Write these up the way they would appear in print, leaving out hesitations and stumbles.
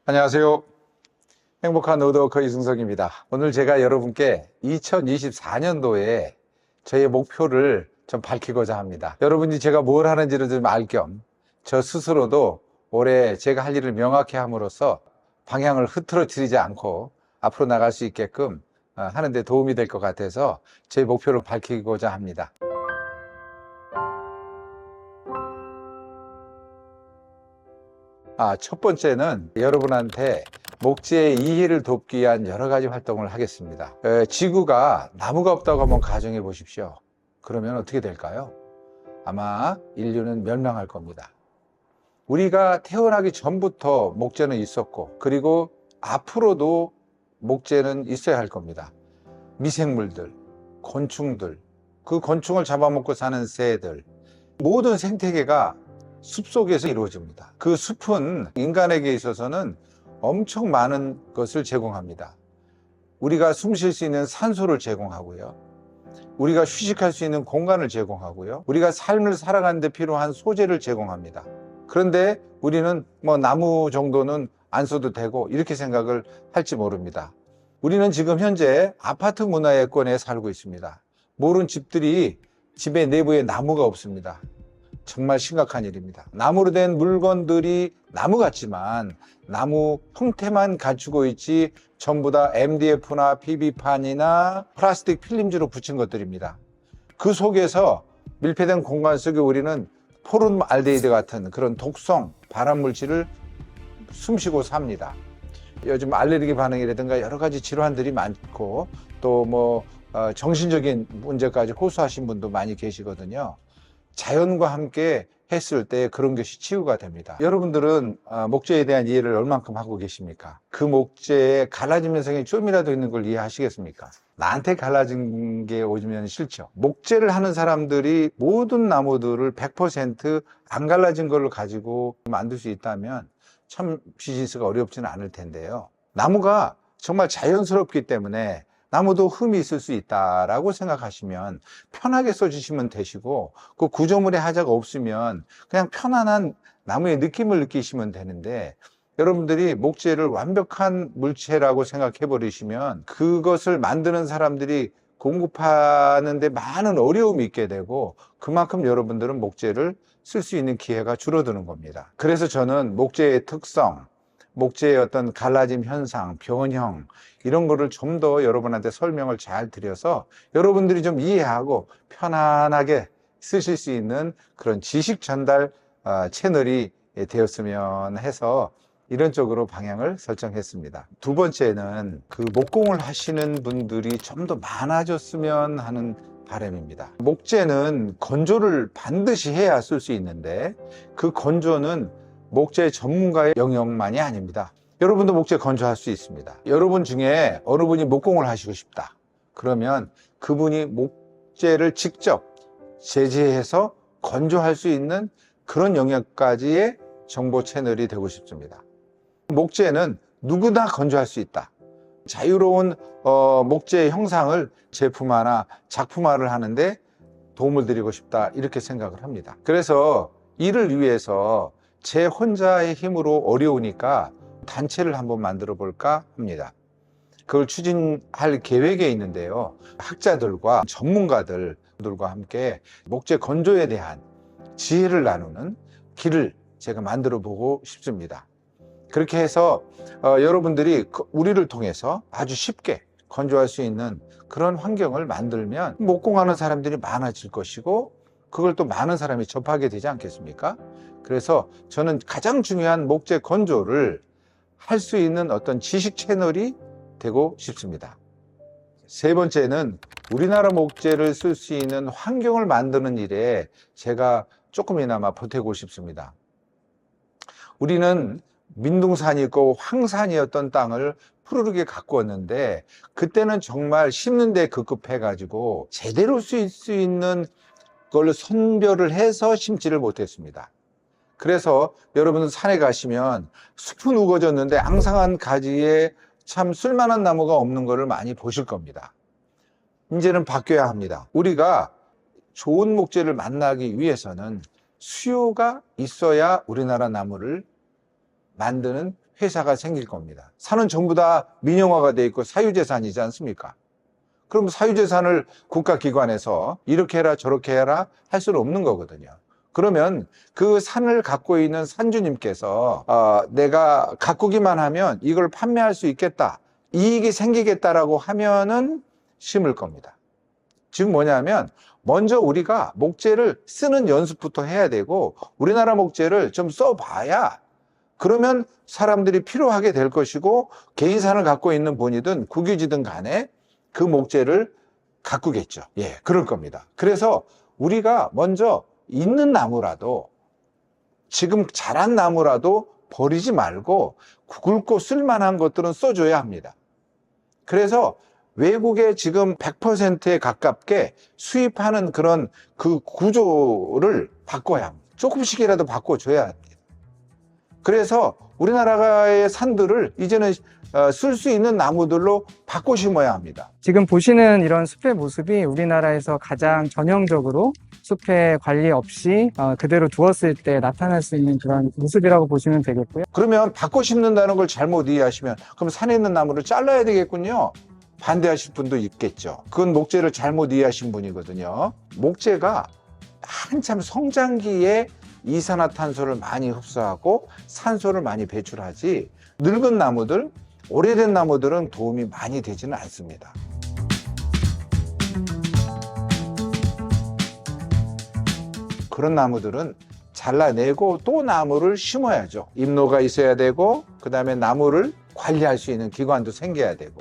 안녕하세요. 행복한 노드워커 이승석입니다. 오늘 제가 여러분께 2024년도에 저의 목표를 좀 밝히고자 합니다. 여러분이 제가 뭘 하는지를 좀 알 겸 저 스스로도 올해 제가 할 일을 명확히 함으로써 방향을 흐트러뜨리지 않고 앞으로 나갈 수 있게끔 하는 데 도움이 될 것 같아서 제 목표를 밝히고자 합니다. 첫 번째는 여러분한테 목재의 이해를 돕기 위한 여러 가지 활동을 하겠습니다. 지구가 나무가 없다고 한번 가정해 보십시오. 그러면 어떻게 될까요? 아마 인류는 멸망할 겁니다. 우리가 태어나기 전부터 목재는 있었고, 그리고 앞으로도 목재는 있어야 할 겁니다. 미생물들, 곤충들, 그 곤충을 잡아먹고 사는 새들, 모든 생태계가 숲속에서 이루어집니다. 그 숲은 인간에게 있어서는 엄청 많은 것을 제공합니다. 우리가 숨 쉴 수 있는 산소를 제공하고요. 우리가 휴식할 수 있는 공간을 제공하고요. 우리가 삶을 살아가는 데 필요한 소재를 제공합니다. 그런데 우리는 나무 정도는 안 써도 되고 이렇게 생각을 할지 모릅니다. 우리는 지금 현재 아파트 문화예권에 살고 있습니다. 모든 집들이 집의 내부에 나무가 없습니다. 정말 심각한 일입니다. 나무로 된 물건들이 나무 같지만 나무 형태만 갖추고 있지 전부 다 MDF나 PV판이나 플라스틱 필름지로 붙인 것들입니다. 그 속에서 밀폐된 공간 속에 우리는 포름알데히드 같은 그런 독성 발암물질을 숨쉬고 삽니다. 요즘 알레르기 반응이라든가 여러 가지 질환들이 많고 또 정신적인 문제까지 호소하신 분도 많이 계시거든요. 자연과 함께 했을 때 그런 것이 치유가 됩니다. 여러분들은 목재에 대한 이해를 얼만큼 하고 계십니까? 그 목재에 갈라진 면성이 좀이라도 있는 걸 이해하시겠습니까? 나한테 갈라진 게 오면 싫죠. 목재를 하는 사람들이 모든 나무들을 100% 안 갈라진 걸로 가지고 만들 수 있다면 참 비즈니스가 어렵지는 않을 텐데요. 나무가 정말 자연스럽기 때문에 나무도 흠이 있을 수 있다라고 생각하시면 편하게 써주시면 되시고, 그 구조물에 하자가 없으면 그냥 편안한 나무의 느낌을 느끼시면 되는데, 여러분들이 목재를 완벽한 물체라고 생각해 버리시면 그것을 만드는 사람들이 공급하는 데 많은 어려움이 있게 되고, 그만큼 여러분들은 목재를 쓸 수 있는 기회가 줄어드는 겁니다. 그래서 저는 목재의 특성, 목재의 어떤 갈라짐 현상, 변형, 이런 거를 좀 더 여러분한테 설명을 잘 드려서 여러분들이 좀 이해하고 편안하게 쓰실 수 있는 그런 지식 전달 채널이 되었으면 해서 이런 쪽으로 방향을 설정했습니다. 두 번째는 그 목공을 하시는 분들이 좀 더 많아졌으면 하는 바람입니다. 목재는 건조를 반드시 해야 쓸 수 있는데, 그 건조는 목재 전문가의 영역만이 아닙니다. 여러분도 목재 건조할 수 있습니다. 여러분 중에 어느 분이 목공을 하시고 싶다. 그러면 그분이 목재를 직접 제재해서 건조할 수 있는 그런 영역까지의 정보 채널이 되고 싶습니다. 목재는 누구나 건조할 수 있다. 자유로운 목재의 형상을 제품화나 작품화를 하는데 도움을 드리고 싶다, 이렇게 생각을 합니다. 그래서 이를 위해서 제 혼자의 힘으로 어려우니까 단체를 한번 만들어 볼까 합니다. 그걸 추진할 계획에 있는데요. 학자들과 전문가들과 함께 목재 건조에 대한 지혜를 나누는 길을 제가 만들어 보고 싶습니다. 그렇게 해서 여러분들이 우리를 통해서 아주 쉽게 건조할 수 있는 그런 환경을 만들면 목공하는 사람들이 많아질 것이고, 그걸 또 많은 사람이 접하게 되지 않겠습니까? 그래서 저는 가장 중요한 목재 건조를 할 수 있는 어떤 지식 채널이 되고 싶습니다. 세 번째는 우리나라 목재를 쓸 수 있는 환경을 만드는 일에 제가 조금이나마 보태고 싶습니다. 우리는 민둥산이 있고 황산이었던 땅을 푸르르게 가꾸었는데, 그때는 정말 심는 데 급급해가지고 제대로 쓸 수 있는 걸 선별을 해서 심지를 못했습니다. 그래서 여러분은 산에 가시면 숲은 우거졌는데 앙상한 가지에 참 쓸만한 나무가 없는 것을 많이 보실 겁니다. 이제는 바뀌어야 합니다. 우리가 좋은 목재를 만나기 위해서는 수요가 있어야 우리나라 나무를 만드는 회사가 생길 겁니다. 산은 전부 다 민영화가 돼 있고 사유재산이지 않습니까? 그럼 사유재산을 국가기관에서 이렇게 해라 저렇게 해라 할 수는 없는 거거든요. 그러면 그 산을 갖고 있는 산주님께서 내가 가꾸기만 하면 이걸 판매할 수 있겠다, 이익이 생기겠다라고 하면은 심을 겁니다. 즉 뭐냐면 먼저 우리가 목재를 쓰는 연습부터 해야 되고, 우리나라 목재를 좀 써봐야 그러면 사람들이 필요하게 될 것이고, 개인산을 갖고 있는 분이든 국유지든 간에 그 목재를 가꾸겠죠. 예, 그럴 겁니다. 그래서 우리가 먼저 있는 나무라도, 지금 자란 나무라도 버리지 말고 굵고 쓸만한 것들은 써줘야 합니다. 그래서 외국에 지금 100%에 가깝게 수입하는 그런 그 구조를 바꿔야 합니다. 조금씩이라도 바꿔줘야 합니다. 그래서 우리나라의 산들을 이제는 쓸 수 있는 나무들로 바꿔 심어야 합니다. 지금 보시는 이런 숲의 모습이 우리나라에서 가장 전형적으로 숲의 관리 없이 그대로 두었을 때 나타날 수 있는 그런 모습이라고 보시면 되겠고요. 그러면 바꿔 심는다는 걸 잘못 이해하시면 그럼 산에 있는 나무를 잘라야 되겠군요. 반대하실 분도 있겠죠. 그건 목재를 잘못 이해하신 분이거든요. 목재가 한참 성장기에 이산화탄소를 많이 흡수하고 산소를 많이 배출하지, 늙은 나무들, 오래된 나무들은 도움이 많이 되지는 않습니다. 그런 나무들은 잘라내고 또 나무를 심어야죠. 입로가 있어야 되고, 그 다음에 나무를 관리할 수 있는 기관도 생겨야 되고,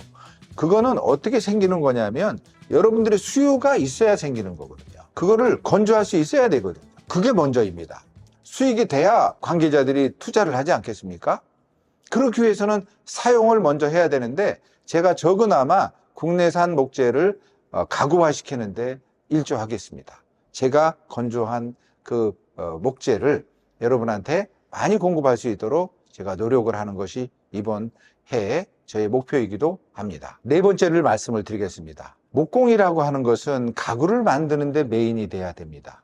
그거는 어떻게 생기는 거냐면 여러분들의 수요가 있어야 생기는 거거든요. 그거를 건조할 수 있어야 되거든요. 그게 먼저입니다. 수익이 돼야 관계자들이 투자를 하지 않겠습니까? 그렇기 위해서는 사용을 먼저 해야 되는데, 제가 적으나마 국내산 목재를 가구화시키는데 일조하겠습니다. 제가 건조한 그 목재를 여러분한테 많이 공급할 수 있도록 제가 노력을 하는 것이 이번 해의 저의 목표이기도 합니다. 네 번째를 말씀을 드리겠습니다. 목공이라고 하는 것은 가구를 만드는 데 메인이 돼야 됩니다.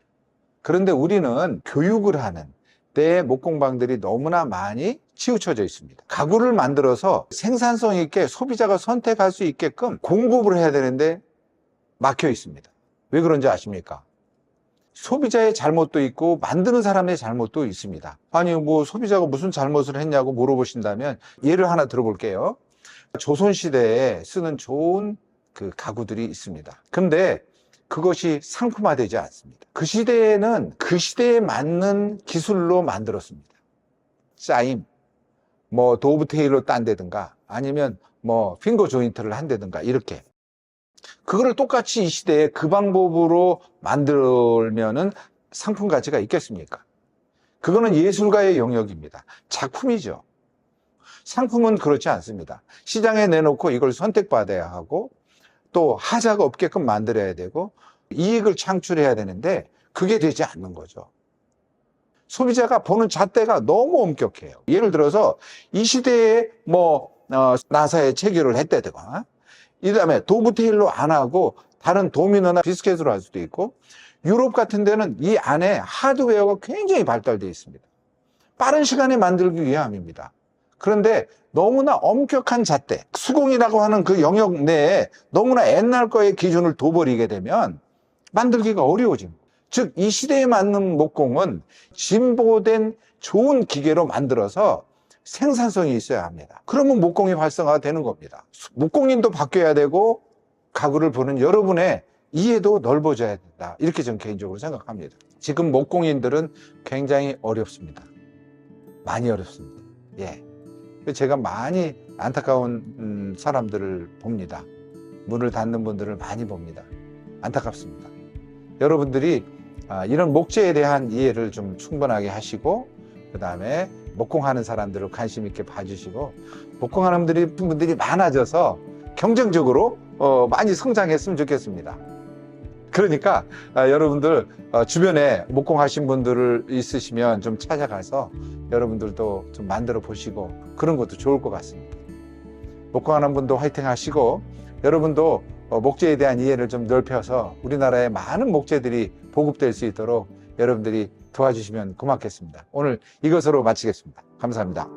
그런데 우리는 교육을 하는 데 목공방들이 너무나 많이 치우쳐져 있습니다. 가구를 만들어서 생산성 있게 소비자가 선택할 수 있게끔 공급을 해야 되는데 막혀 있습니다. 왜 그런지 아십니까? 소비자의 잘못도 있고 만드는 사람의 잘못도 있습니다. 아니 뭐 소비자가 무슨 잘못을 했냐고 물어보신다면 예를 하나 들어볼게요. 조선시대에 쓰는 좋은 그 가구들이 있습니다. 근데 그것이 상품화되지 않습니다. 그 시대에는 그 시대에 맞는 기술로 만들었습니다. 짜임, 뭐 도브테일로 딴다든가 아니면 뭐 핑거 조인트를 한다든가 이렇게. 그거를 똑같이 이 시대에 그 방법으로 만들면은 상품 가치가 있겠습니까? 그거는 예술가의 영역입니다. 작품이죠. 상품은 그렇지 않습니다. 시장에 내놓고 이걸 선택받아야 하고 또 하자가 없게끔 만들어야 되고 이익을 창출해야 되는데 그게 되지 않는 거죠. 소비자가 보는 잣대가 너무 엄격해요. 예를 들어서 이 시대에 뭐 나사에 체결을 했다든가, 이 다음에 도브테일로 안 하고 다른 도미노나 비스켓으로 할 수도 있고, 유럽 같은 데는 이 안에 하드웨어가 굉장히 발달되어 있습니다. 빠른 시간에 만들기 위함입니다. 그런데 너무나 엄격한 잣대, 수공이라고 하는 그 영역 내에 너무나 옛날 거의 기준을 둬버리게 되면 만들기가 어려워집니다. 즉, 이 시대에 맞는 목공은 진보된 좋은 기계로 만들어서 생산성이 있어야 합니다. 그러면 목공이 활성화가 되는 겁니다. 목공인도 바뀌어야 되고 가구를 보는 여러분의 이해도 넓어져야 된다. 이렇게 저는 개인적으로 생각합니다. 지금 목공인들은 굉장히 어렵습니다. 많이 어렵습니다. 예. 제가 많이 안타까운 사람들을 봅니다. 문을 닫는 분들을 많이 봅니다. 안타깝습니다. 여러분들이 이런 목재에 대한 이해를 좀 충분하게 하시고, 그 다음에 목공하는 사람들을 관심 있게 봐주시고, 목공하는 분들이 많아져서 경쟁적으로 많이 성장했으면 좋겠습니다. 그러니까 여러분들 주변에 목공하신 분들 있으시면 좀 찾아가서 여러분들도 좀 만들어 보시고 그런 것도 좋을 것 같습니다. 목공하는 분도 화이팅 하시고, 여러분도 목재에 대한 이해를 좀 넓혀서 우리나라에 많은 목재들이 보급될 수 있도록 여러분들이 도와주시면 고맙겠습니다. 오늘 이것으로 마치겠습니다. 감사합니다.